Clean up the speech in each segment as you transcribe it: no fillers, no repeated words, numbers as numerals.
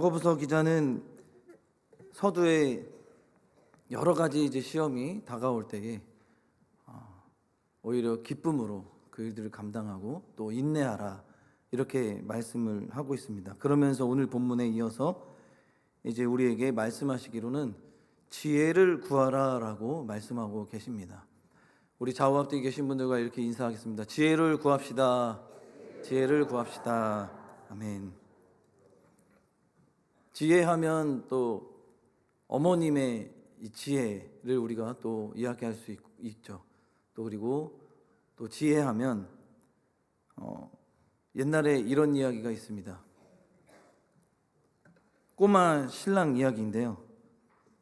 야고보서 기자는 서두에 여러 가지 이제 시험이 다가올 때에 오히려 기쁨으로 그 일들을 감당하고 또 인내하라 이렇게 말씀을 하고 있습니다. 그러면서 오늘 본문에 이어서 이제 우리에게 말씀하시기로는 지혜를 구하라라고 말씀하고 계십니다. 우리 좌우 앞뒤에 계신 분들과 이렇게 인사하겠습니다. 지혜를 구합시다. 지혜를 구합시다. 아멘. 지혜하면 또 어머님의 이 지혜를 우리가 또 이야기할 수 있죠. 또 그리고 또 지혜하면 옛날에 이런 이야기가 있습니다. 꼬마 신랑 이야기인데요.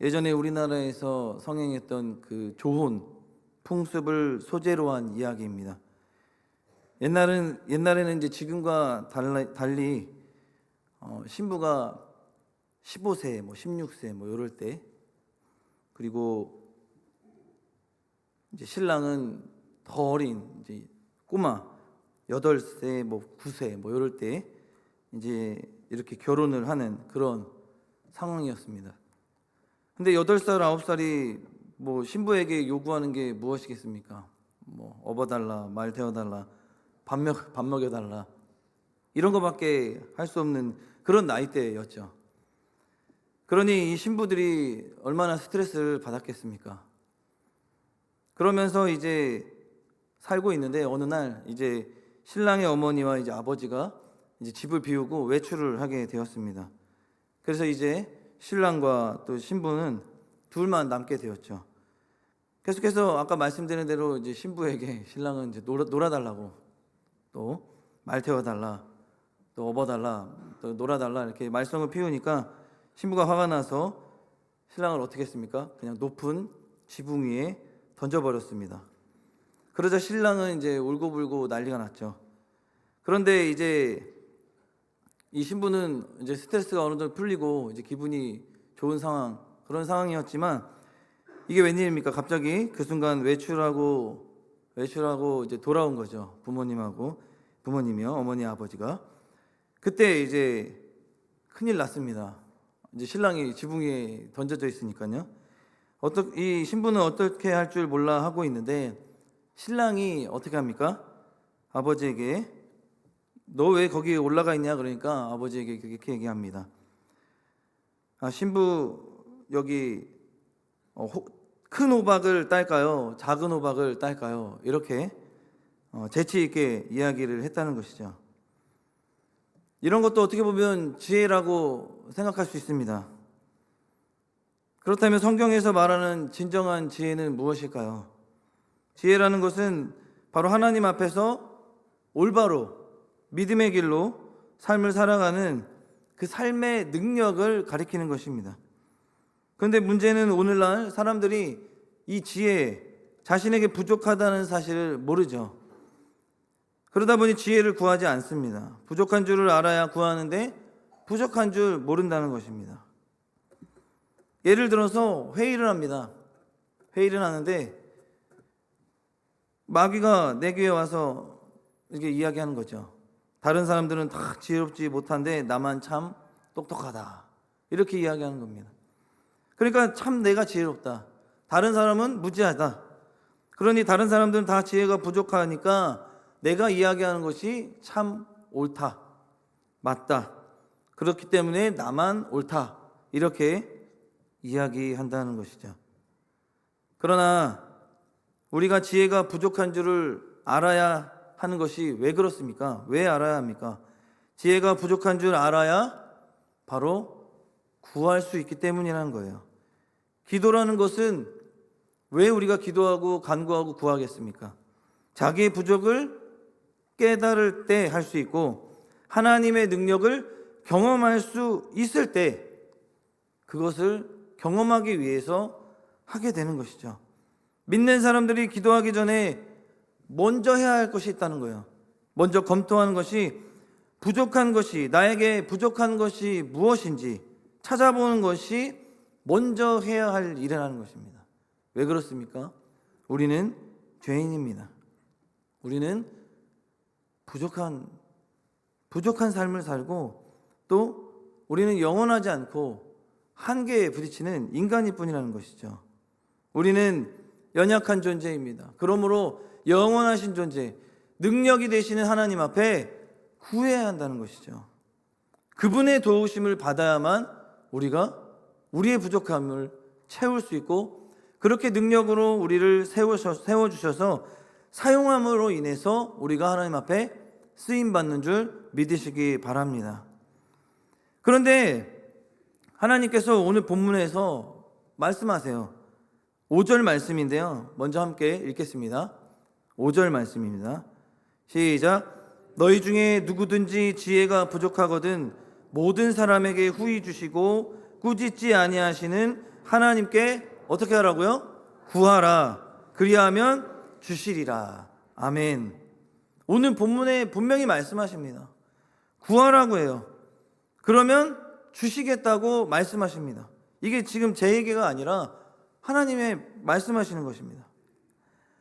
예전에 우리나라에서 성행했던 그 조혼 풍습을 소재로 한 이야기입니다. 옛날에는 이제 지금과 달리 신부가 15세, 16세 이럴 때, 그리고 이제 신랑은 더 어린 이제 꼬마 8세, 9세 이럴 때 이제 이렇게 결혼을 하는 그런 상황이었습니다. 근데 8살, 9살이 신부에게 요구하는 게 무엇이겠습니까? 업어달라, 말 태워달라, 밥 먹여달라 이런 거밖에 할 수 없는 그런 나이대였죠. 그러니 이 신부들이 얼마나 스트레스를 받았겠습니까? 그러면서 이제 살고 있는데 어느 날 이제 신랑의 어머니와 이제 아버지가 이제 집을 비우고 외출을 하게 되었습니다. 그래서 이제 신랑과 또 신부는 둘만 남게 되었죠. 계속해서 아까 말씀드린 대로 이제 신부에게 신랑은 이제 놀아달라고 또 말 태워달라 또 업어달라 또 놀아달라 이렇게 말썽을 피우니까 신부가 화가 나서 신랑을 어떻게 했습니까? 그냥 높은 지붕 위에 던져버렸습니다. 그러자 신랑은 이제 울고불고 난리가 났죠. 그런데 이제 이 신부는 이제 스트레스가 어느 정도 풀리고 이제 기분이 좋은 그런 상황이었지만 이게 웬일입니까? 갑자기 그 순간 외출하고 이제 돌아온 거죠. 부모님이요, 어머니, 아버지가. 그때 이제 큰일 났습니다. 이제 신랑이 지붕 위에 던져져 있으니까요. 이 신부는 어떻게 할 줄 몰라 하고 있는데 신랑이 어떻게 합니까? 아버지에게 너 왜 거기 올라가 있냐 그러니까 아버지에게 이렇게 얘기합니다. 신부 여기 큰 호박을 딸까요? 작은 호박을 딸까요? 이렇게 재치 있게 이야기를 했다는 것이죠. 이런 것도 어떻게 보면 지혜라고 생각할 수 있습니다. 그렇다면 성경에서 말하는 진정한 지혜는 무엇일까요? 지혜라는 것은 바로 하나님 앞에서 올바로 믿음의 길로 삶을 살아가는 그 삶의 능력을 가리키는 것입니다. 그런데 문제는 오늘날 사람들이 이 지혜, 자신에게 부족하다는 사실을 모르죠. 그러다 보니 지혜를 구하지 않습니다. 부족한 줄을 알아야 구하는데 부족한 줄 모른다는 것입니다. 예를 들어서 회의를 합니다. 회의를 하는데 마귀가 내 귀에 와서 이렇게 이야기하는 거죠. 다른 사람들은 다 지혜롭지 못한데 나만 참 똑똑하다. 이렇게 이야기하는 겁니다. 그러니까 참 내가 지혜롭다. 다른 사람은 무지하다. 그러니 다른 사람들은 다 지혜가 부족하니까 내가 이야기하는 것이 참 옳다. 맞다. 그렇기 때문에 나만 옳다. 이렇게 이야기한다는 것이죠. 그러나 우리가 지혜가 부족한 줄을 알아야 하는 것이 왜 그렇습니까? 왜 알아야 합니까? 지혜가 부족한 줄 알아야 바로 구할 수 있기 때문이라는 거예요. 기도라는 것은 왜 우리가 기도하고 간구하고 구하겠습니까? 자기의 부족을 깨달을 때 할 수 있고 하나님의 능력을 경험할 수 있을 때 그것을 경험하기 위해서 하게 되는 것이죠. 믿는 사람들이 기도하기 전에 먼저 해야 할 것이 있다는 거예요. 먼저 검토하는 것이 나에게 부족한 것이 무엇인지 찾아보는 것이 먼저 해야 할 일이라는 것입니다. 왜 그렇습니까? 우리는 죄인입니다. 우리는 부족한 삶을 살고 또 우리는 영원하지 않고 한계에 부딪히는 인간일 뿐이라는 것이죠. 우리는 연약한 존재입니다. 그러므로 영원하신 존재, 능력이 되시는 하나님 앞에 구해야 한다는 것이죠. 그분의 도우심을 받아야만 우리가 우리의 부족함을 채울 수 있고, 그렇게 능력으로 우리를 세워주셔서 사용함으로 인해서 우리가 하나님 앞에 쓰임받는 줄 믿으시기 바랍니다. 그런데 하나님께서 오늘 본문에서 말씀하세요. 5절 말씀인데요, 먼저 함께 읽겠습니다. 5절 말씀입니다. 시작. 너희 중에 누구든지 지혜가 부족하거든 모든 사람에게 후히 주시고 꾸짖지 아니하시는 하나님께 어떻게 하라고요? 구하라. 그리하면 주시리라. 아멘. 오늘 본문에 분명히 말씀하십니다. 구하라고 해요. 그러면 주시겠다고 말씀하십니다. 이게 지금 제 얘기가 아니라 하나님의 말씀하시는 것입니다.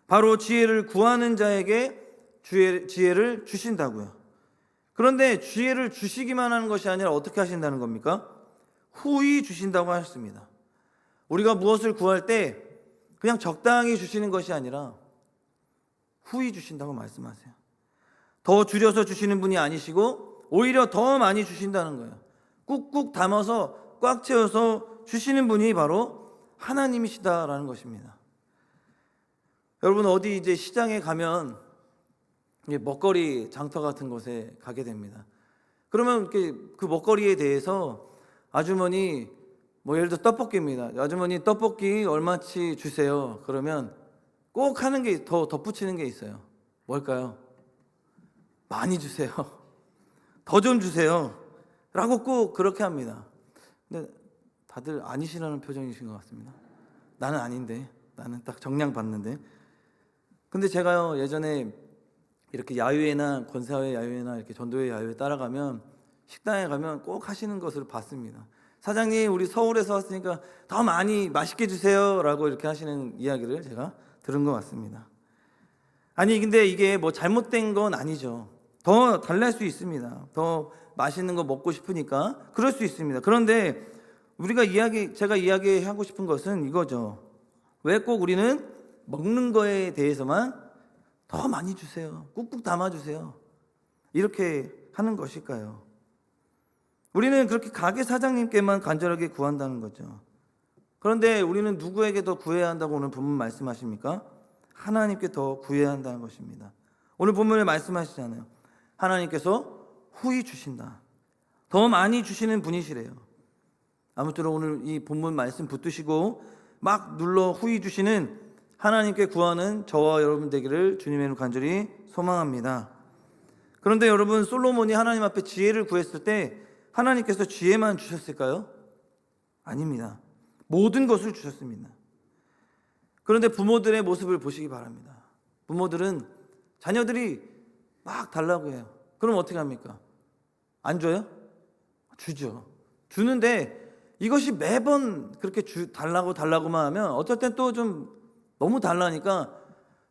바로 지혜를 구하는 자에게 지혜를 주신다고요. 그런데 지혜를 주시기만 하는 것이 아니라 어떻게 하신다는 겁니까? 후히 주신다고 하셨습니다. 우리가 무엇을 구할 때 그냥 적당히 주시는 것이 아니라 후히 주신다고 말씀하세요. 더 줄여서 주시는 분이 아니시고 오히려 더 많이 주신다는 거예요. 꾹꾹 담아서 꽉 채워서 주시는 분이 바로 하나님이시다라는 것입니다. 여러분, 어디 이제 시장에 가면 먹거리 장터 같은 곳에 가게 됩니다. 그러면 그 먹거리에 대해서 아주머니, 예를 들어 떡볶이입니다. 아주머니 떡볶이 얼마치 주세요. 그러면 꼭 하는 게 더 덧붙이는 게 있어요. 뭘까요? 많이 주세요. 더 좀 주세요. 라고 꼭 그렇게 합니다. 근데 다들 아니시라는 표정이신 것 같습니다. 나는 아닌데, 나는 딱 정량 받는데. 근데 제가요, 예전에 이렇게 야유회나 권사회 야유회나 이렇게 전도회 야유회 따라가면 식당에 가면 꼭 하시는 것을 봤습니다. 사장님, 우리 서울에서 왔으니까 더 많이 맛있게 주세요 라고 이렇게 하시는 이야기를 제가 들은 것 같습니다. 아니, 근데 이게 잘못된 건 아니죠. 더 달랄 수 있습니다. 더 맛있는 거 먹고 싶으니까 그럴 수 있습니다. 그런데 제가 이야기하고 싶은 것은 이거죠. 왜 꼭 우리는 먹는 거에 대해서만 더 많이 주세요, 꾹꾹 담아주세요, 이렇게 하는 것일까요? 우리는 그렇게 가게 사장님께만 간절하게 구한다는 거죠. 그런데 우리는 누구에게 더 구해야 한다고 오늘 본문 말씀하십니까? 하나님께 더 구해야 한다는 것입니다. 오늘 본문에 말씀하시잖아요. 하나님께서 후히 주신다. 더 많이 주시는 분이시래요. 아무쪼록 오늘 이 본문 말씀 붙드시고 막 눌러 후히 주시는 하나님께 구하는 저와 여러분 되기를 주님의 이름으로 간절히 소망합니다. 그런데 여러분, 솔로몬이 하나님 앞에 지혜를 구했을 때 하나님께서 지혜만 주셨을까요? 아닙니다. 모든 것을 주셨습니다. 그런데 부모들의 모습을 보시기 바랍니다. 부모들은 자녀들이 막 달라고 해요. 그럼 어떻게 합니까? 안 줘요? 주죠. 주는데 이것이 매번 그렇게 달라고만 하면 어떨 땐 또 좀 너무 달라니까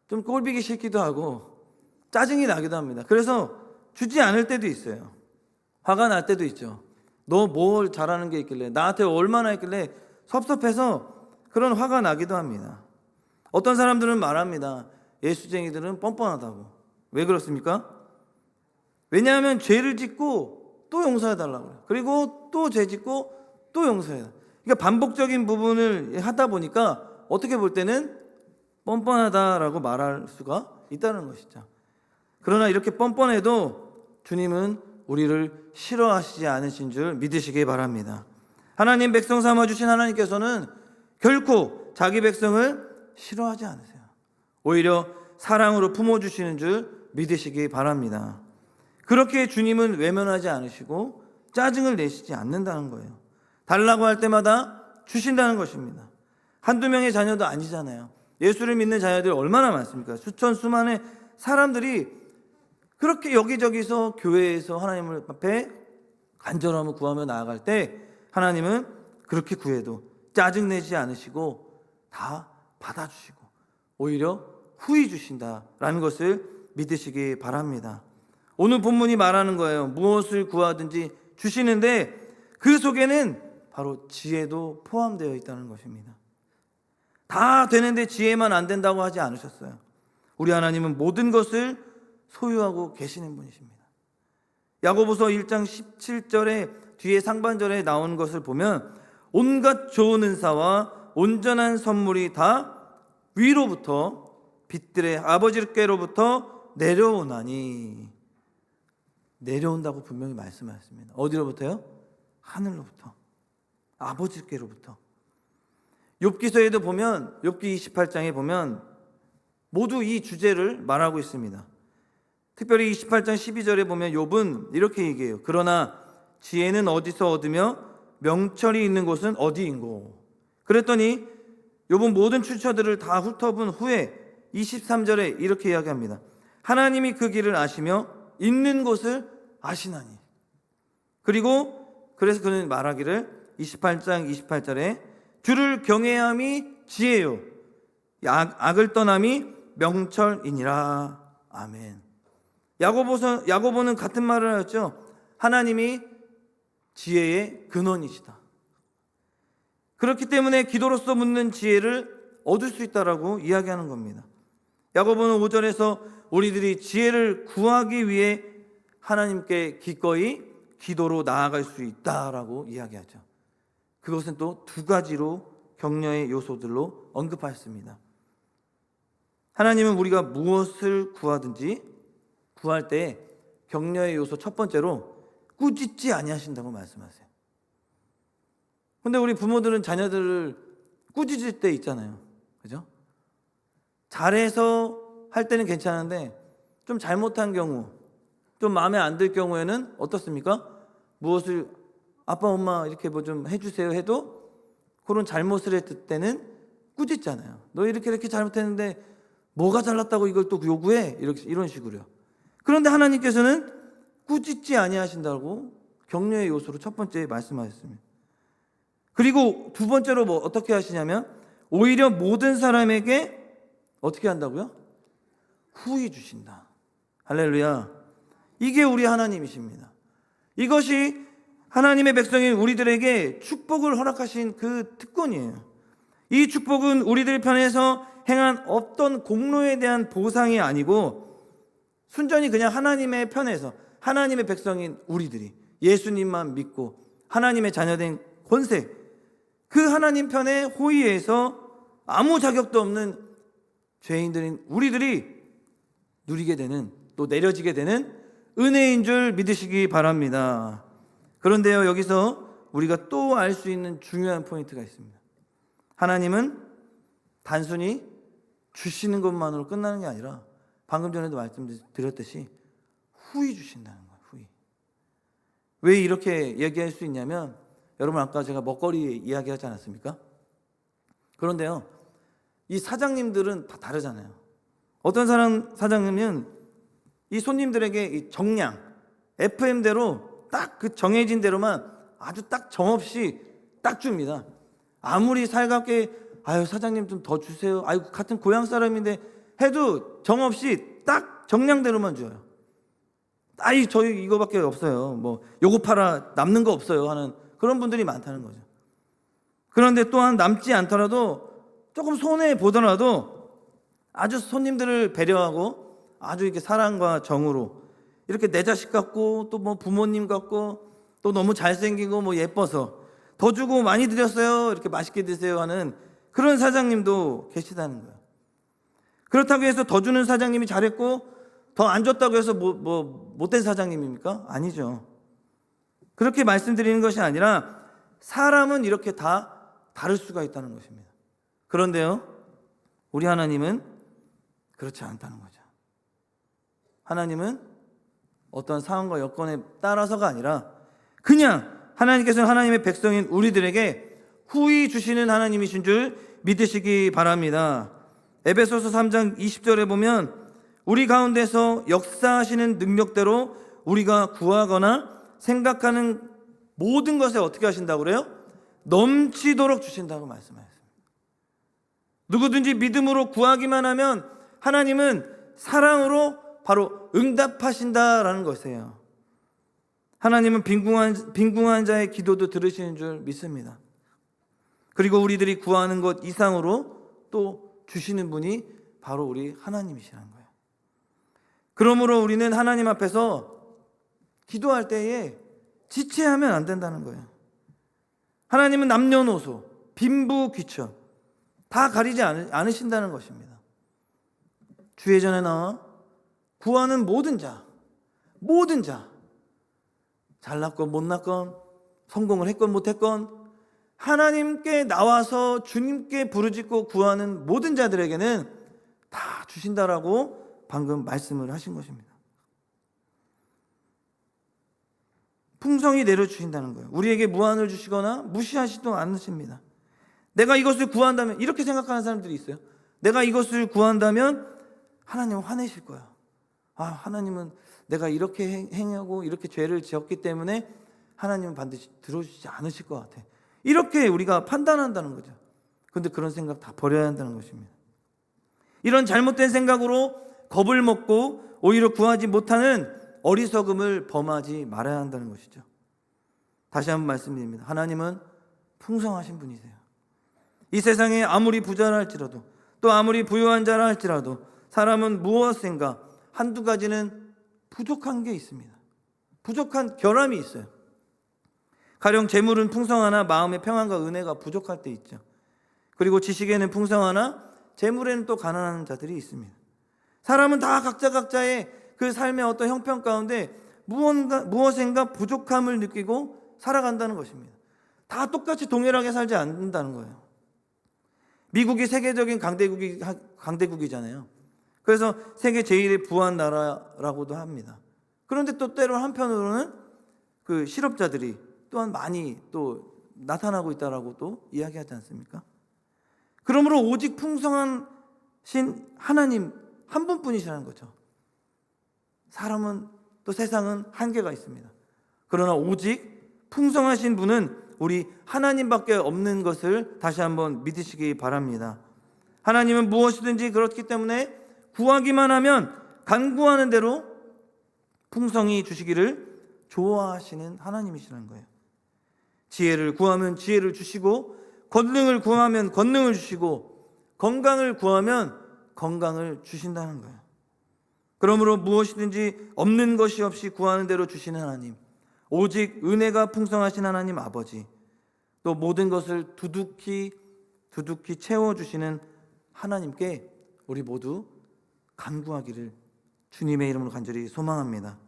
좀 꼴보기 싫기도 하고 짜증이 나기도 합니다. 그래서 주지 않을 때도 있어요. 화가 날 때도 있죠. 너 뭘 잘하는 게 있길래, 나한테 얼마나 있길래 섭섭해서 그런 화가 나기도 합니다. 어떤 사람들은 말합니다. 예수쟁이들은 뻔뻔하다고. 왜 그렇습니까? 왜냐하면 죄를 짓고 또 용서해달라고 해요. 그리고 또 죄 짓고 또 용서해요. 그러니까 반복적인 부분을 하다 보니까 어떻게 볼 때는 뻔뻔하다라고 말할 수가 있다는 것이죠. 그러나 이렇게 뻔뻔해도 주님은 우리를 싫어하시지 않으신 줄 믿으시기 바랍니다. 하나님 백성 삼아주신 하나님께서는 결코 자기 백성을 싫어하지 않으세요. 오히려 사랑으로 품어주시는 줄 믿으시기 바랍니다. 그렇게 주님은 외면하지 않으시고 짜증을 내시지 않는다는 거예요. 달라고 할 때마다 주신다는 것입니다. 한두 명의 자녀도 아니잖아요. 예수를 믿는 자녀들이 얼마나 많습니까? 수천 수만의 사람들이 그렇게 여기저기서 교회에서 하나님 앞에 간절함을 구하며 나아갈 때 하나님은 그렇게 구해도 짜증내지 않으시고 다 받아주시고 오히려 후히 주신다라는 것을 믿으시기 바랍니다. 오늘 본문이 말하는 거예요. 무엇을 구하든지 주시는데 그 속에는 바로 지혜도 포함되어 있다는 것입니다. 다 되는데 지혜만 안 된다고 하지 않으셨어요. 우리 하나님은 모든 것을 소유하고 계시는 분이십니다. 야고보서 1장 17절에 뒤에 상반절에 나온 것을 보면 온갖 좋은 은사와 온전한 선물이 다 위로부터 빛들의 아버지께로부터 내려오나니, 내려온다고 분명히 말씀하셨습니다. 어디로부터요? 하늘로부터, 아버지께로부터. 욥기서에도 보면, 욥기 28장에 보면 모두 이 주제를 말하고 있습니다. 특별히 28장 12절에 보면 욥은 이렇게 얘기해요. 그러나 지혜는 어디서 얻으며 명철이 있는 곳은 어디인고. 그랬더니 욥은 모든 출처들을 다 훑어본 후에 23절에 이렇게 이야기합니다. 하나님이 그 길을 아시며 있는 곳을 아시나니. 그리고 그래서 그는 말하기를 28장 28절에 주를 경외함이 지혜요 악을 떠남이 명철이니라. 아멘. 야고보는 같은 말을 하였죠. 하나님이 지혜의 근원이시다. 그렇기 때문에 기도로서 묻는 지혜를 얻을 수 있다라고 이야기하는 겁니다. 야고보는 5절에서 우리들이 지혜를 구하기 위해 하나님께 기꺼이 기도로 나아갈 수 있다라고 이야기하죠. 그것은 또 두 가지로 격려의 요소들로 언급하였습니다. 하나님은 우리가 무엇을 구하든지 구할 때 격려의 요소 첫 번째로 꾸짖지 아니하신다고 말씀하세요. 근데 우리 부모들은 자녀들을 꾸짖을 때 있잖아요. 그죠? 잘해서 할 때는 괜찮은데 좀 잘못한 경우, 좀 마음에 안 들 경우에는 어떻습니까? 무엇을 아빠 엄마 이렇게 뭐 좀 해주세요 해도 그런 잘못을 했을 때는 꾸짖잖아요. 너 이렇게 잘못했는데 뭐가 잘났다고 이걸 또 요구해? 이런 식으로요. 그런데 하나님께서는 꾸짖지 아니하신다고 격려의 요소로 첫 번째 말씀하셨습니다. 그리고 두 번째로 어떻게 하시냐면 오히려 모든 사람에게 어떻게 한다고요? 후히 주신다. 할렐루야. 이게 우리 하나님이십니다. 이것이 하나님의 백성인 우리들에게 축복을 허락하신 그 특권이에요. 이 축복은 우리들 편에서 행한 어떤 공로에 대한 보상이 아니고 순전히 그냥 하나님의 편에서 하나님의 백성인 우리들이 예수님만 믿고 하나님의 자녀된 권세, 그 하나님 편에 호의해서 아무 자격도 없는 죄인들인 우리들이 누리게 되는, 또 내려지게 되는 은혜인 줄 믿으시기 바랍니다. 그런데요, 여기서 우리가 또 알 수 있는 중요한 포인트가 있습니다. 하나님은 단순히 주시는 것만으로 끝나는 게 아니라 방금 전에도 말씀드렸듯이 후히 주신다는 거예요. 후히. 왜 이렇게 얘기할 수 있냐면, 여러분 아까 제가 먹거리 이야기하지 않았습니까? 그런데요, 이 사장님들은 다 다르잖아요. 어떤 사장님은 이 손님들에게 이 정량, FM대로 딱 그 정해진 대로만 아주 딱 정없이 딱 줍니다. 아무리 살갑게 아유 사장님 좀 더 주세요, 아유 같은 고향 사람인데 해도 정없이 딱 정량대로만 줘요. 아이 저희 이거밖에 없어요, 뭐 요거 팔아 남는 거 없어요 하는 그런 분들이 많다는 거죠. 그런데 또한 남지 않더라도 조금 손해 보더라도 아주 손님들을 배려하고 아주 이렇게 사랑과 정으로 이렇게 내 자식 같고 또 뭐 부모님 같고 또 너무 잘생기고 뭐 예뻐서 더 주고 많이 드렸어요, 이렇게 맛있게 드세요 하는 그런 사장님도 계시다는 거예요. 그렇다고 해서 더 주는 사장님이 잘했고 더 안 줬다고 해서 못된 사장님입니까? 아니죠. 그렇게 말씀드리는 것이 아니라 사람은 이렇게 다 다를 수가 있다는 것입니다. 그런데요, 우리 하나님은 그렇지 않다는 거죠. 하나님은 어떤 상황과 여건에 따라서가 아니라 그냥 하나님께서는 하나님의 백성인 우리들에게 후히 주시는 하나님이신 줄 믿으시기 바랍니다. 에베소서 3장 20절에 보면 우리 가운데서 역사하시는 능력대로 우리가 구하거나 생각하는 모든 것에 어떻게 하신다고 그래요? 넘치도록 주신다고 말씀하셨습니다. 누구든지 믿음으로 구하기만 하면 하나님은 사랑으로 바로 응답하신다라는 것이에요. 하나님은 빈궁한 자의 기도도 들으시는 줄 믿습니다. 그리고 우리들이 구하는 것 이상으로 또 주시는 분이 바로 우리 하나님이시라는 거예요. 그러므로 우리는 하나님 앞에서 기도할 때에 지체하면 안 된다는 거예요. 하나님은 남녀노소, 빈부귀천 다 가리지 않으신다는 것입니다. 주의 전에 나와 구하는 모든 자, 잘났건 못났건 성공을 했건 못했건 하나님께 나와서 주님께 부르짖고 구하는 모든 자들에게는 다 주신다라고 방금 말씀을 하신 것입니다. 풍성히 내려주신다는 거예요. 우리에게 무한을 주시거나 무시하시도 않으십니다. 내가 이것을 구한다면, 이렇게 생각하는 사람들이 있어요. 내가 이것을 구한다면 하나님은 화내실 거야. 하나님은 내가 이렇게 행하고 이렇게 죄를 지었기 때문에 하나님은 반드시 들어주지 않으실 것 같아. 이렇게 우리가 판단한다는 거죠. 그런데 그런 생각 다 버려야 한다는 것입니다. 이런 잘못된 생각으로 겁을 먹고 오히려 구하지 못하는 어리석음을 범하지 말아야 한다는 것이죠. 다시 한번 말씀드립니다. 하나님은 풍성하신 분이세요. 이 세상에 아무리 부자라 할지라도 또 아무리 부유한 자라 할지라도 사람은 무엇인가 한두 가지는 부족한 게 있습니다. 부족한 결함이 있어요. 가령 재물은 풍성하나 마음의 평안과 은혜가 부족할 때 있죠. 그리고 지식에는 풍성하나 재물에는 또 가난한 자들이 있습니다. 사람은 다 각자의 그 삶의 어떤 형편 가운데 무엇인가 부족함을 느끼고 살아간다는 것입니다. 다 똑같이 동일하게 살지 않는다는 거예요. 미국이 세계적인 강대국이잖아요. 그래서 세계 제1의 부한 나라라고도 합니다. 그런데 또 때로는 한편으로는 그 실업자들이 또한 많이 또 나타나고 있다라고 또 이야기하지 않습니까? 그러므로 오직 풍성하신 하나님 한 분뿐이시라는 거죠. 사람은 또 세상은 한계가 있습니다. 그러나 오직 풍성하신 분은 우리 하나님밖에 없는 것을 다시 한번 믿으시기 바랍니다. 하나님은 무엇이든지 그렇기 때문에 구하기만 하면 간구하는 대로 풍성히 주시기를 좋아하시는 하나님이시라는 거예요. 지혜를 구하면 지혜를 주시고, 권능을 구하면 권능을 주시고, 건강을 구하면 건강을 주신다는 거예요. 그러므로 무엇이든지 없는 것이 없이 구하는 대로 주시는 하나님, 오직 은혜가 풍성하신 하나님 아버지, 또 모든 것을 두둑히 채워주시는 하나님께 우리 모두 간구하기를 주님의 이름으로 간절히 소망합니다.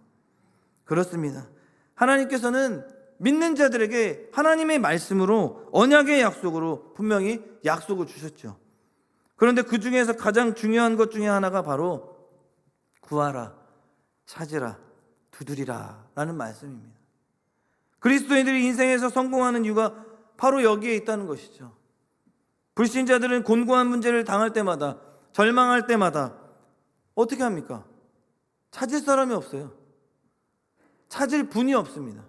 그렇습니다. 하나님께서는 믿는 자들에게 하나님의 말씀으로, 언약의 약속으로 분명히 약속을 주셨죠. 그런데 그 중에서 가장 중요한 것 중에 하나가 바로 구하라, 찾으라, 두드리라 라는 말씀입니다. 그리스도인들이 인생에서 성공하는 이유가 바로 여기에 있다는 것이죠. 불신자들은 곤고한 문제를 당할 때마다, 절망할 때마다 어떻게 합니까? 찾을 사람이 없어요. 찾을 분이 없습니다.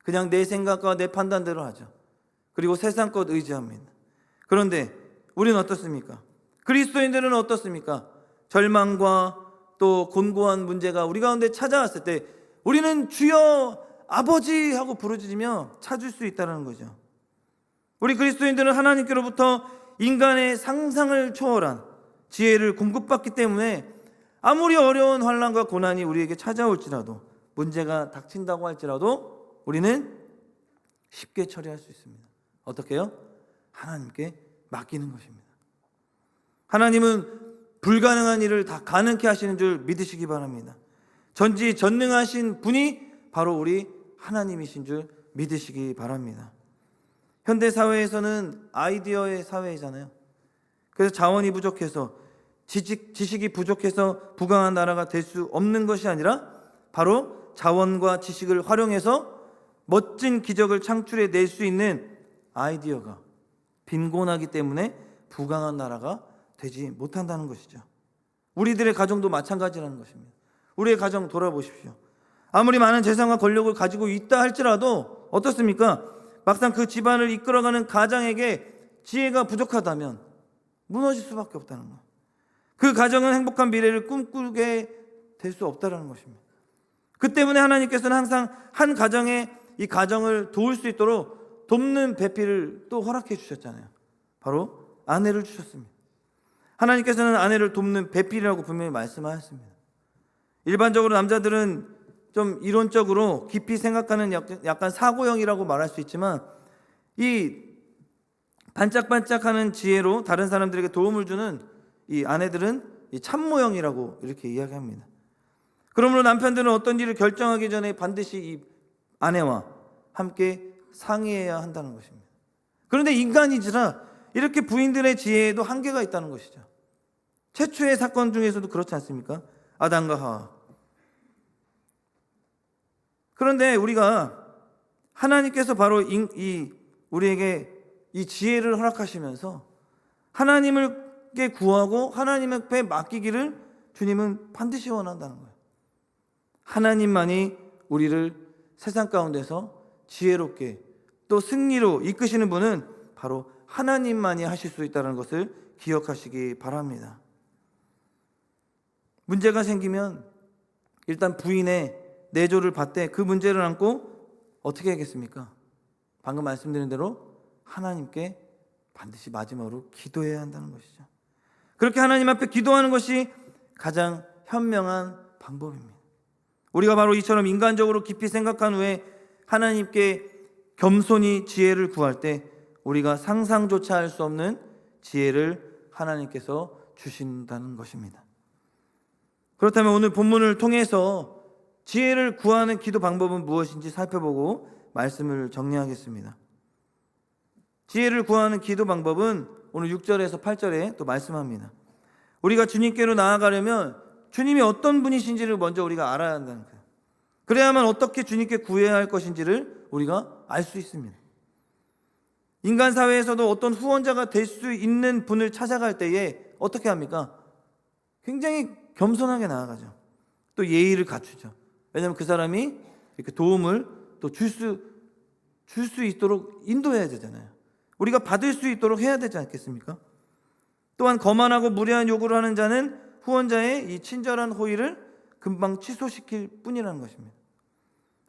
그냥 내 생각과 내 판단대로 하죠. 그리고 세상 것 의지합니다. 그런데 우리는 어떻습니까? 그리스도인들은 어떻습니까? 절망과 또 곤고한 문제가 우리 가운데 찾아왔을 때 우리는 주여 아버지 하고 부르짖으며 찾을 수 있다는 거죠. 우리 그리스도인들은 하나님께로부터 인간의 상상을 초월한 지혜를 공급받기 때문에 아무리 어려운 환난과 고난이 우리에게 찾아올지라도, 문제가 닥친다고 할지라도 우리는 쉽게 처리할 수 있습니다. 어떻게 해요? 하나님께 맡기는 것입니다. 하나님은 불가능한 일을 다 가능케 하시는 줄 믿으시기 바랍니다. 전지전능하신 분이 바로 우리 하나님이신 줄 믿으시기 바랍니다. 현대 사회에서는 아이디어의 사회이잖아요. 그래서 자원이 부족해서, 지식이 부족해서 부강한 나라가 될 수 없는 것이 아니라 바로 자원과 지식을 활용해서 멋진 기적을 창출해 낼 수 있는 아이디어가 빈곤하기 때문에 부강한 나라가 되지 못한다는 것이죠. 우리들의 가정도 마찬가지라는 것입니다. 우리의 가정 돌아보십시오. 아무리 많은 재산과 권력을 가지고 있다 할지라도 어떻습니까? 막상 그 집안을 이끌어가는 가장에게 지혜가 부족하다면 무너질 수밖에 없다는 것. 그 가정은 행복한 미래를 꿈꾸게 될 수 없다는 것입니다. 그 때문에 하나님께서는 항상 한 가정에 이 가정을 도울 수 있도록 돕는 배필을 또 허락해 주셨잖아요. 바로 아내를 주셨습니다. 하나님께서는 아내를 돕는 배필이라고 분명히 말씀하셨습니다. 일반적으로 남자들은 좀 이론적으로 깊이 생각하는 약간 사고형이라고 말할 수 있지만, 이 반짝반짝하는 지혜로 다른 사람들에게 도움을 주는 이 아내들은 이 참모형이라고 이렇게 이야기합니다. 그러므로 남편들은 어떤 일을 결정하기 전에 반드시 이 아내와 함께 상의해야 한다는 것입니다. 그런데 인간이지라 이렇게 부인들의 지혜에도 한계가 있다는 것이죠. 최초의 사건 중에서도 그렇지 않습니까? 아담과 하와. 그런데 우리가 하나님께서 바로 우리에게 이 지혜를 허락하시면서 하나님께 구하고 하나님 앞에 맡기기를 주님은 반드시 원한다는 거예요. 하나님만이 우리를 세상 가운데서 지혜롭게 또 승리로 이끄시는 분은 바로 하나님만이 하실 수 있다는 것을 기억하시기 바랍니다. 문제가 생기면 일단 부인의 내조를 받되 그 문제를 안고 어떻게 하겠습니까? 방금 말씀드린 대로 하나님께 반드시 마지막으로 기도해야 한다는 것이죠. 그렇게 하나님 앞에 기도하는 것이 가장 현명한 방법입니다. 우리가 바로 이처럼 인간적으로 깊이 생각한 후에 하나님께 겸손히 지혜를 구할 때 우리가 상상조차 할 수 없는 지혜를 하나님께서 주신다는 것입니다. 그렇다면 오늘 본문을 통해서 지혜를 구하는 기도 방법은 무엇인지 살펴보고 말씀을 정리하겠습니다. 지혜를 구하는 기도 방법은 오늘 6절에서 8절에 또 말씀합니다. 우리가 주님께로 나아가려면 주님이 어떤 분이신지를 먼저 우리가 알아야 한다는 거예요. 그래야만 어떻게 주님께 구해야 할 것인지를 우리가 알 수 있습니다. 인간 사회에서도 어떤 후원자가 될 수 있는 분을 찾아갈 때에 어떻게 합니까? 굉장히 겸손하게 나아가죠. 또 예의를 갖추죠. 왜냐하면 그 사람이 이렇게 도움을 또 줄 수 있도록 인도해야 되잖아요. 우리가 받을 수 있도록 해야 되지 않겠습니까? 또한 거만하고 무례한 요구를 하는 자는 후원자의 이 친절한 호의를 금방 취소시킬 뿐이라는 것입니다.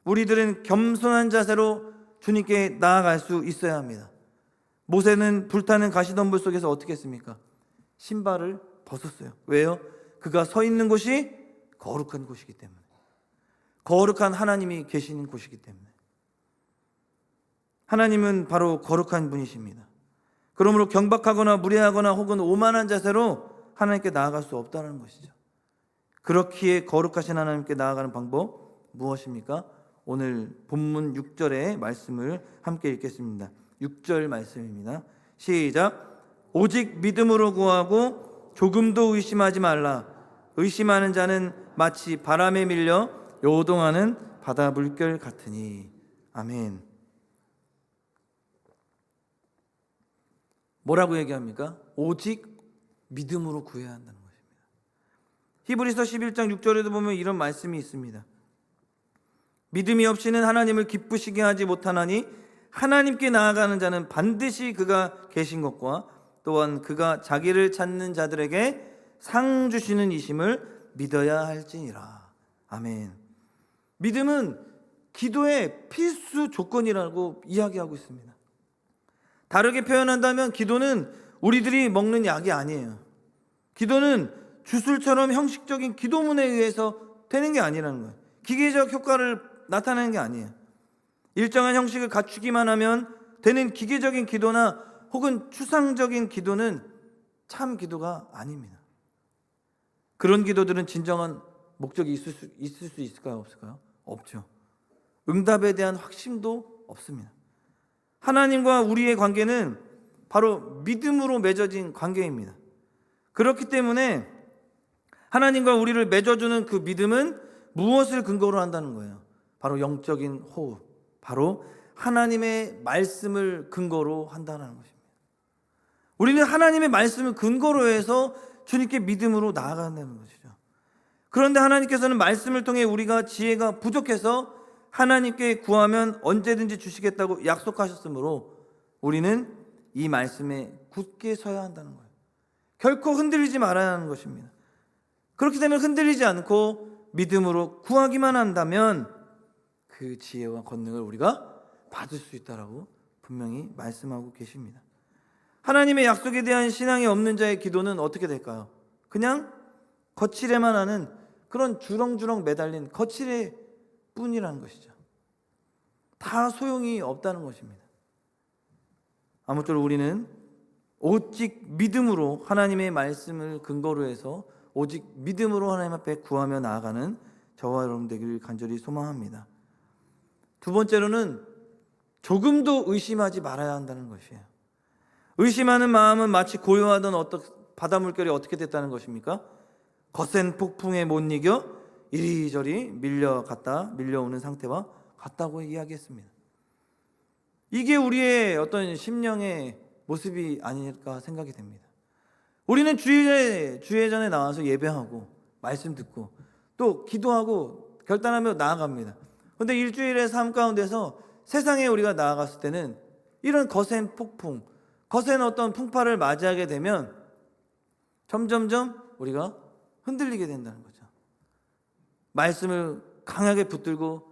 우리들은 겸손한 자세로 주님께 나아갈 수 있어야 합니다. 모세는 불타는 가시덤불 속에서 어떻게 했습니까? 신발을 벗었어요. 왜요? 그가 서 있는 곳이 거룩한 곳이기 때문에, 거룩한 하나님이 계시는 곳이기 때문에. 하나님은 바로 거룩한 분이십니다. 그러므로 경박하거나 무례하거나 혹은 오만한 자세로 하나님께 나아갈 수 없다는 것이죠. 그렇기에 거룩하신 하나님께 나아가는 방법 무엇입니까? 오늘 본문 6절의 말씀을 함께 읽겠습니다. 6절 말씀입니다. 시작. 오직 믿음으로 구하고 조금도 의심하지 말라. 의심하는 자는 마치 바람에 밀려 요동하는 바다 물결 같으니. 아멘. 뭐라고 얘기합니까? 오직 믿음으로 구해야 한다는 것입니다. 히브리서 11장 6절에도 보면 이런 말씀이 있습니다. 믿음이 없이는 하나님을 기쁘시게 하지 못하나니 하나님께 나아가는 자는 반드시 그가 계신 것과 또한 그가 자기를 찾는 자들에게 상 주시는 이심을 믿어야 할지니라. 아멘. 믿음은 기도의 필수 조건이라고 이야기하고 있습니다. 다르게 표현한다면 기도는 우리들이 먹는 약이 아니에요. 기도는 주술처럼 형식적인 기도문에 의해서 되는 게 아니라는 거예요. 기계적 효과를 나타내는 게 아니에요. 일정한 형식을 갖추기만 하면 되는 기계적인 기도나 혹은 추상적인 기도는 참 기도가 아닙니다. 그런 기도들은 진정한 목적이 있을 수 있을까요? 없을까요? 없죠. 응답에 대한 확신도 없습니다. 하나님과 우리의 관계는 바로 믿음으로 맺어진 관계입니다. 그렇기 때문에 하나님과 우리를 맺어주는 그 믿음은 무엇을 근거로 한다는 거예요? 바로 영적인 호흡, 바로 하나님의 말씀을 근거로 한다는 것입니다. 우리는 하나님의 말씀을 근거로 해서 주님께 믿음으로 나아간다는 것이죠. 그런데 하나님께서는 말씀을 통해 우리가 지혜가 부족해서 하나님께 구하면 언제든지 주시겠다고 약속하셨으므로 우리는 이 말씀에 굳게 서야 한다는 거예요. 결코 흔들리지 말아야 하는 것입니다. 그렇기 때문에 흔들리지 않고 믿음으로 구하기만 한다면 그 지혜와 권능을 우리가 받을 수 있다라고 분명히 말씀하고 계십니다. 하나님의 약속에 대한 신앙이 없는 자의 기도는 어떻게 될까요? 그냥 거칠에만 하는 그런 주렁주렁 매달린 거칠의 뿐이라는 것이죠. 다 소용이 없다는 것입니다. 아무쪼록 우리는 오직 믿음으로 하나님의 말씀을 근거로 해서 오직 믿음으로 하나님 앞에 구하며 나아가는 저와 여러분 되기를 간절히 소망합니다. 두 번째로는 조금도 의심하지 말아야 한다는 것이에요. 의심하는 마음은 마치 고요하던 어떤 바다 물결이 어떻게 됐다는 것입니까? 거센 폭풍에 못 이겨 이리저리 밀려오는 상태와 같다고 이야기했습니다. 이게 우리의 어떤 심령의 모습이 아닐까 생각이 됩니다. 우리는 주일전에 나와서 예배하고 말씀 듣고 또 기도하고 결단하며 나아갑니다. 그런데 일주일의 삶 가운데서 세상에 우리가 나아갔을 때는 이런 거센 폭풍, 거센 어떤 풍파를 맞이하게 되면 점점점 우리가 흔들리게 된다는 거죠. 말씀을 강하게 붙들고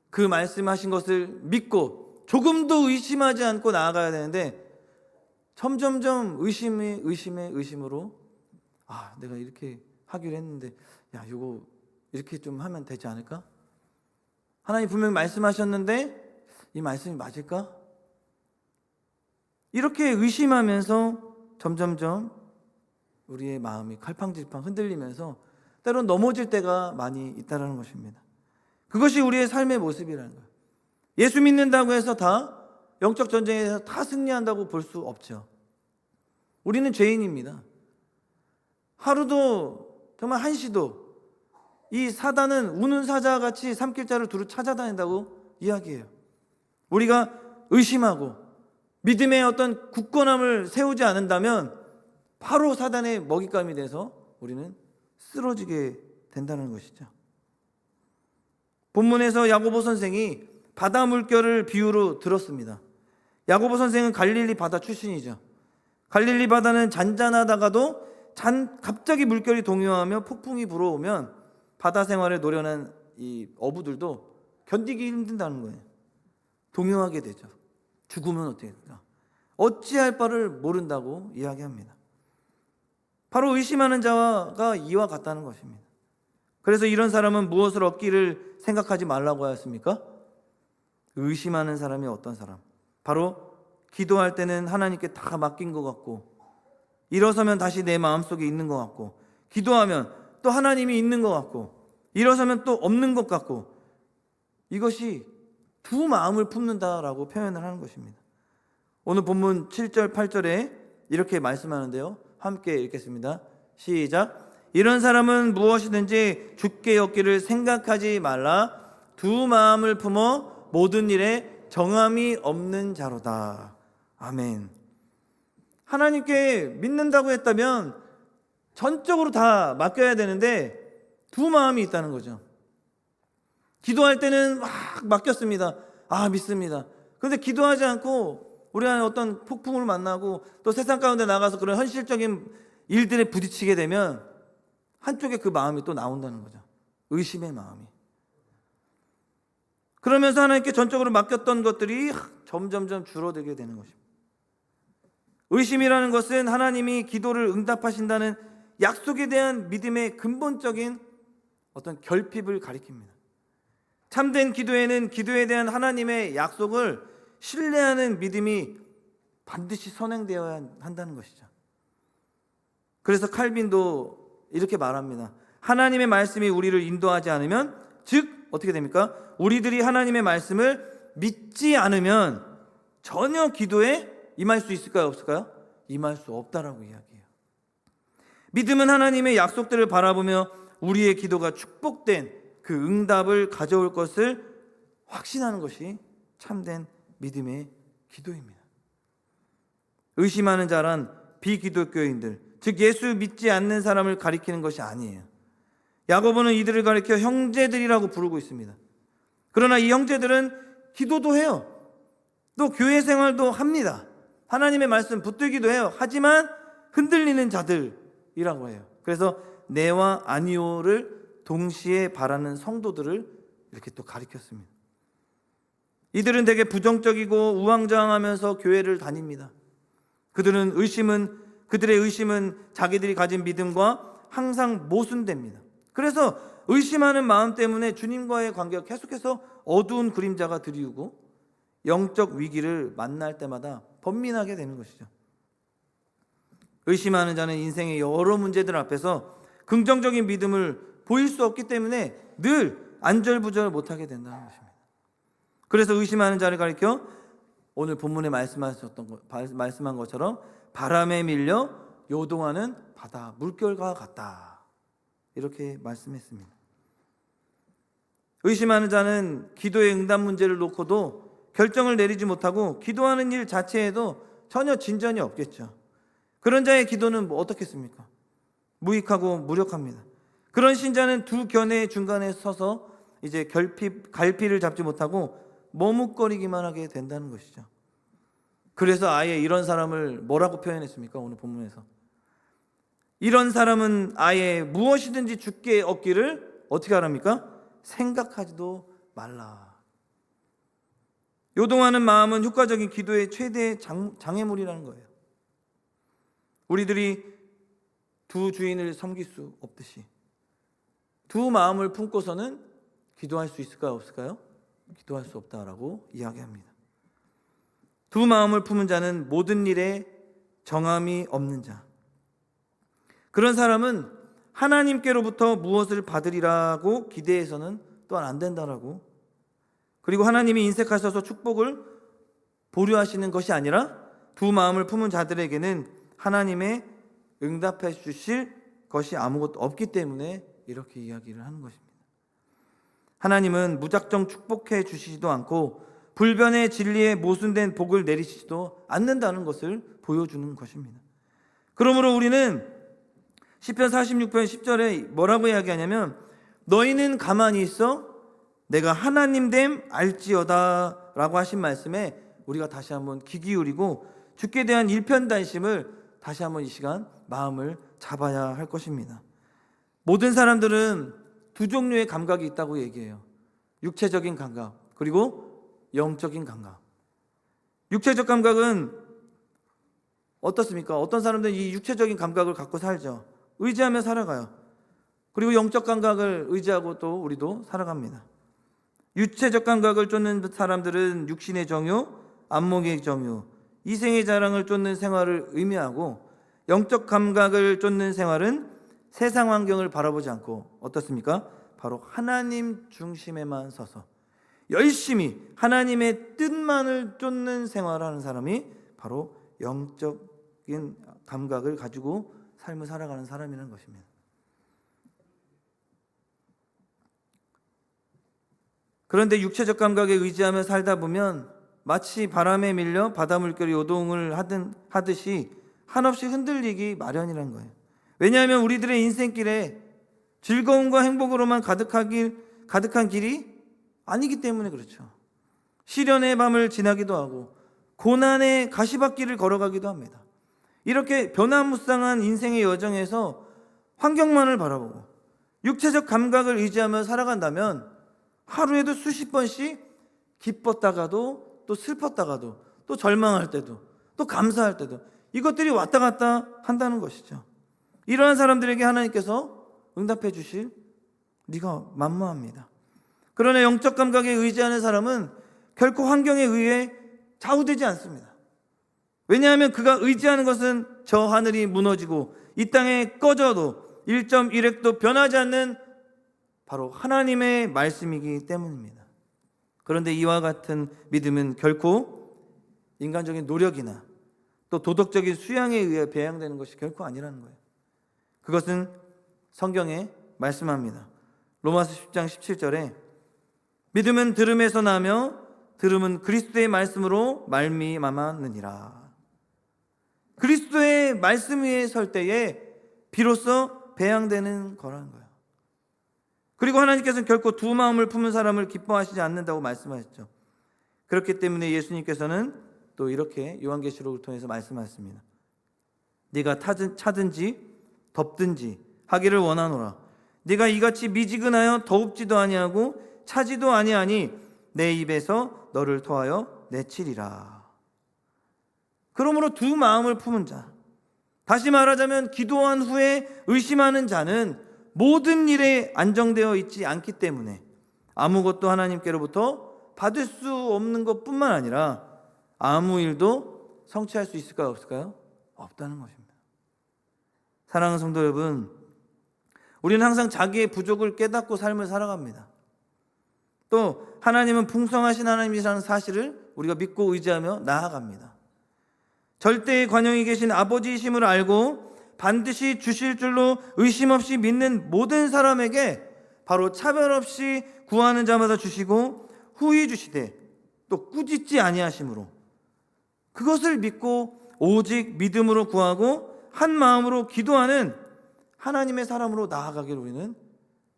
그 말씀하신 것을 믿고 조금도 의심하지 않고 나아가야 되는데 점점점 의심으로 내가 이렇게 하기로 했는데 이거 이렇게 좀 하면 되지 않을까? 하나님 분명히 말씀하셨는데 이 말씀이 맞을까? 이렇게 의심하면서 점점점 우리의 마음이 갈팡질팡 흔들리면서 때론 넘어질 때가 많이 있다는 것입니다. 그것이 우리의 삶의 모습이라는 거예요. 예수 믿는다고 해서 다 영적 전쟁에서 다 승리한다고 볼 수 없죠. 우리는 죄인입니다. 하루도 정말 한시도 이 사단은 우는 사자같이 삼킬자를 두루 찾아다닌다고 이야기해요. 우리가 의심하고 믿음의 어떤 굳건함을 세우지 않는다면 바로 사단의 먹잇감이 돼서 우리는 쓰러지게 된다는 것이죠. 본문에서 야고보 선생이 바다 물결을 비유로 들었습니다. 야고보 선생은 갈릴리 바다 출신이죠. 갈릴리 바다는 잔잔하다가도 갑자기 물결이 동요하며 폭풍이 불어오면 바다 생활에 노련한 이 어부들도 견디기 힘든다는 거예요. 동요하게 되죠. 죽으면 어떻게 될까? 어찌할 바를 모른다고 이야기합니다. 바로 의심하는 자가 이와 같다는 것입니다. 그래서 이런 사람은 무엇을 얻기를 생각하지 말라고 하였습니까? 의심하는 사람이 어떤 사람? 바로 기도할 때는 하나님께 다 맡긴 것 같고 일어서면 다시 내 마음속에 있는 것 같고 기도하면 또 하나님이 있는 것 같고 일어서면 또 없는 것 같고 이것이 두 마음을 품는다라고 표현을 하는 것입니다. 오늘 본문 7절 8절에 이렇게 말씀하는데요. 함께 읽겠습니다. 시작. 이런 사람은 무엇이든지 주께 얻기를 생각하지 말라. 두 마음을 품어 모든 일에 정함이 없는 자로다. 아멘. 하나님께 믿는다고 했다면 전적으로 다 맡겨야 되는데 두 마음이 있다는 거죠. 기도할 때는 막 맡겼습니다. 믿습니다. 그런데 기도하지 않고 우리 안에 어떤 폭풍을 만나고 또 세상 가운데 나가서 그런 현실적인 일들에 부딪히게 되면 한쪽에 그 마음이 또 나온다는 거죠. 의심의 마음이. 그러면서 하나님께 전적으로 맡겼던 것들이 점점점 줄어들게 되는 것입니다. 의심이라는 것은 하나님이 기도를 응답하신다는 약속에 대한 믿음의 근본적인 어떤 결핍을 가리킵니다. 참된 기도에는 기도에 대한 하나님의 약속을 신뢰하는 믿음이 반드시 선행되어야 한다는 것이죠. 그래서 칼빈도 이렇게 말합니다. 하나님의 말씀이 우리를 인도하지 않으면, 즉 어떻게 됩니까? 우리들이 하나님의 말씀을 믿지 않으면 전혀 기도에 임할 수 있을까요? 없을까요? 임할 수 없다라고 이야기해요. 믿음은 하나님의 약속들을 바라보며 우리의 기도가 축복된 그 응답을 가져올 것을 확신하는 것이 참된 믿음의 기도입니다. 의심하는 자란 비기독교인들, 즉 예수 믿지 않는 사람을 가리키는 것이 아니에요. 야고보는 이들을 가리켜 형제들이라고 부르고 있습니다. 그러나 이 형제들은 기도도 해요. 또 교회 생활도 합니다. 하나님의 말씀 붙들기도 해요. 하지만 흔들리는 자들이라고 해요. 그래서 네와 아니오를 동시에 바라는 성도들을 이렇게 또 가리켰습니다. 이들은 되게 부정적이고 우왕좌왕하면서 교회를 다닙니다. 그들의 의심은 자기들이 가진 믿음과 항상 모순됩니다. 그래서 의심하는 마음 때문에 주님과의 관계가 계속해서 어두운 그림자가 드리우고 영적 위기를 만날 때마다 번민하게 되는 것이죠. 의심하는 자는 인생의 여러 문제들 앞에서 긍정적인 믿음을 보일 수 없기 때문에 늘 안절부절 못하게 된다는 것입니다. 그래서 의심하는 자를 가리켜 오늘 본문에 말씀한 것처럼 바람에 밀려 요동하는 바다 물결과 같다, 이렇게 말씀했습니다. 의심하는 자는 기도의 응답 문제를 놓고도 결정을 내리지 못하고 기도하는 일 자체에도 전혀 진전이 없겠죠. 그런 자의 기도는 어떻겠습니까? 무익하고 무력합니다. 그런 신자는 두 견해의 중간에 서서 이제 갈피를 잡지 못하고 머뭇거리기만 하게 된다는 것이죠. 그래서 아예 이런 사람을 뭐라고 표현했습니까? 오늘 본문에서 이런 사람은 아예 무엇이든지 주께 얻기를 어떻게 하랍니까? 생각하지도 말라. 요동하는 마음은 효과적인 기도의 최대 장애물이라는 거예요. 우리들이 두 주인을 섬길 수 없듯이 두 마음을 품고서는 기도할 수 있을까요? 없을까요? 기도할 수 없다라고 이야기합니다. 두 마음을 품은 자는 모든 일에 정함이 없는 자, 그런 사람은 하나님께로부터 무엇을 받으리라고 기대해서는 또한 안 된다라고, 그리고 하나님이 인색하셔서 축복을 보류하시는 것이 아니라 두 마음을 품은 자들에게는 하나님의 응답해 주실 것이 아무것도 없기 때문에 이렇게 이야기를 하는 것입니다. 하나님은 무작정 축복해 주시지도 않고 불변의 진리에 모순된 복을 내리시지도 않는다는 것을 보여주는 것입니다. 그러므로 우리는 시편 46편 10절에 뭐라고 이야기하냐면 너희는 가만히 있어 내가 하나님됨 알지어다 라고 하신 말씀에 우리가 다시 한번 귀 기울이고 주께 대한 일편단심을 다시 한번 이 시간 마음을 잡아야 할 것입니다. 모든 사람들은 두 종류의 감각이 있다고 얘기해요. 육체적인 감각, 그리고 영적인 감각. 육체적 감각은 어떻습니까? 어떤 사람들은 이 육체적인 감각을 갖고 살죠. 의지하며 살아가요. 그리고 영적 감각을 의지하고 또 우리도 살아갑니다. 육체적 감각을 쫓는 사람들은 육신의 정욕, 안목의 정욕, 이생의 자랑을 쫓는 생활을 의미하고, 영적 감각을 쫓는 생활은 세상 환경을 바라보지 않고 어떻습니까? 바로 하나님 중심에만 서서 열심히 하나님의 뜻만을 쫓는 생활을 하는 사람이 바로 영적인 감각을 가지고 삶을 살아가는 사람이라는 것입니다. 그런데 육체적 감각에 의지하며 살다 보면 마치 바람에 밀려 바다 물결이 요동을 하듯이 한없이 흔들리기 마련이라는 거예요. 왜냐하면 우리들의 인생길에 즐거움과 행복으로만 가득한 길이 아니기 때문에 그렇죠. 시련의 밤을 지나기도 하고 고난의 가시밭길을 걸어가기도 합니다. 이렇게 변화무쌍한 인생의 여정에서 환경만을 바라보고 육체적 감각을 의지하며 살아간다면 하루에도 수십 번씩 기뻤다가도 또 슬펐다가도 또 절망할 때도 또 감사할 때도 이것들이 왔다 갔다 한다는 것이죠. 이러한 사람들에게 하나님께서 응답해 주실 리가 만무합니다. 그러나 영적 감각에 의지하는 사람은 결코 환경에 의해 좌우되지 않습니다. 왜냐하면 그가 의지하는 것은 저 하늘이 무너지고 이 땅에 꺼져도 1.1획도 변하지 않는 바로 하나님의 말씀이기 때문입니다. 그런데 이와 같은 믿음은 결코 인간적인 노력이나 또 도덕적인 수양에 의해 배양되는 것이 결코 아니라는 거예요. 그것은 성경에 말씀합니다. 로마서 10장 17절에 믿음은 들음에서 나며 들음은 그리스도의 말씀으로 말미암았느니라. 그리스도의 말씀 위에 설 때에 비로소 배양되는 거라는 거예요. 그리고 하나님께서는 결코 두 마음을 품은 사람을 기뻐하시지 않는다고 말씀하셨죠. 그렇기 때문에 예수님께서는 또 이렇게 요한계시록을 통해서 말씀하셨습니다. 네가 차든지 덥든지 하기를 원하노라. 네가 이같이 미지근하여 더웁지도 아니하고 차지도 아니하니 내 입에서 너를 토하여 내치리라. 그러므로 두 마음을 품은 자, 다시 말하자면 기도한 후에 의심하는 자는 모든 일에 안정되어 있지 않기 때문에 아무것도 하나님께로부터 받을 수 없는 것뿐만 아니라 아무 일도 성취할 수 있을까요? 없을까요? 없다는 것입니다. 사랑하는 성도 여러분, 우리는 항상 자기의 부족을 깨닫고 삶을 살아갑니다. 또 하나님은 풍성하신 하나님이라는 사실을 우리가 믿고 의지하며 나아갑니다. 절대의 관용이 계신 아버지이심을 알고 반드시 주실 줄로 의심 없이 믿는 모든 사람에게 바로 차별 없이 구하는 자마다 주시고 후히 주시되 또 꾸짖지 아니하심으로 그것을 믿고 오직 믿음으로 구하고 한 마음으로 기도하는 하나님의 사람으로 나아가기를 우리는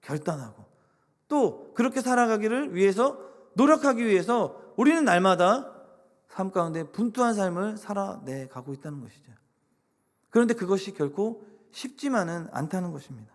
결단하고 또 그렇게 살아가기를 위해서 노력하기 위해서 우리는 날마다 삶 가운데 분투한 삶을 살아내가고 있다는 것이죠. 그런데 그것이 결코 쉽지만은 않다는 것입니다.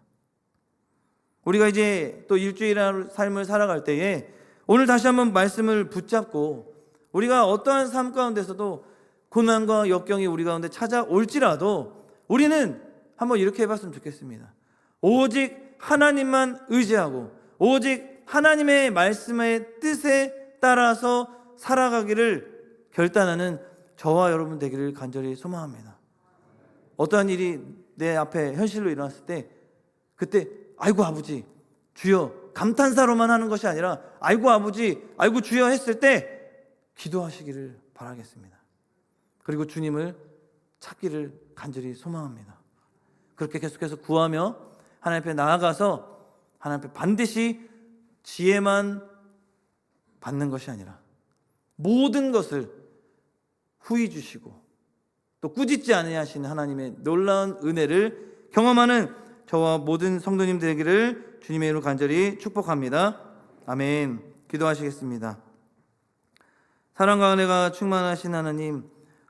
우리가 이제 또 일주일의 삶을 살아갈 때에 오늘 다시 한번 말씀을 붙잡고 우리가 어떠한 삶 가운데서도 고난과 역경이 우리 가운데 찾아올지라도 우리는 한번 이렇게 해봤으면 좋겠습니다. 오직 하나님만 의지하고 오직 하나님의 말씀의 뜻에 따라서 살아가기를 결단하는 저와 여러분 되기를 간절히 소망합니다. 어떠한 일이 내 앞에 현실로 일어났을 때 그때 아이고 아버지 주여 감탄사로만 하는 것이 아니라 아이고 아버지 아이고 주여 했을 때 기도하시기를 바라겠습니다. 그리고 주님을 찾기를 간절히 소망합니다. 그렇게 계속해서 구하며 하나님 앞에 나아가서 하나님 앞에 반드시 지혜만 받는 것이 아니라 모든 것을 후히 주시고 또 꾸짖지 아니하시는 하나님의 놀라운 은혜를 경험하는 저와 모든 성도님 되기를 주님의 이름으로 간절히 축복합니다. 아멘. 기도하시겠습니다. 사랑과 은혜가 충만하신 하나님,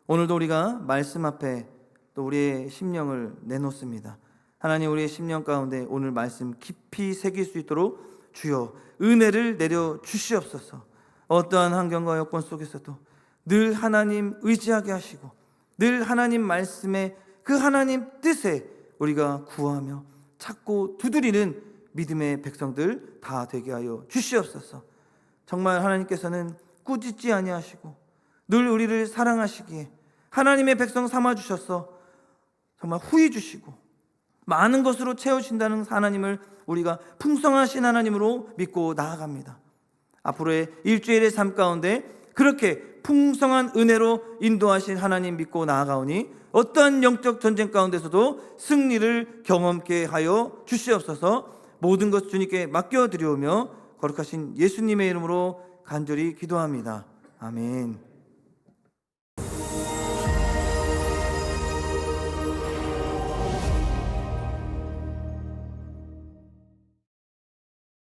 오늘도 우리가 말씀 앞에 또 우리의 심령을 내놓습니다. 하나님, 우리의 심령 가운데 오늘 말씀 깊이 새길 수 있도록 주여 은혜를 내려 주시옵소서. 어떠한 환경과 여건 속에서도 늘 하나님 의지하게 하시고 늘 하나님 말씀에 그 하나님 뜻에 우리가 구하며 찾고 두드리는 믿음의 백성들 다 되게 하여 주시옵소서. 정말 하나님께서는 꾸짖지 아니하시고 늘 우리를 사랑하시기에 하나님의 백성 삼아 주셔서 정말 후히 주시고 많은 것으로 채우신다는 하나님을 우리가 풍성하신 하나님으로 믿고 나아갑니다. 앞으로의 일주일의 삶 가운데 그렇게 풍성한 은혜로 인도하신 하나님 믿고 나아가오니 어떠한 영적 전쟁 가운데서도 승리를 경험케 하여 주시옵소서. 모든 것 주님께 맡겨드리오며 거룩하신 예수님의 이름으로 간절히 기도합니다. 아멘.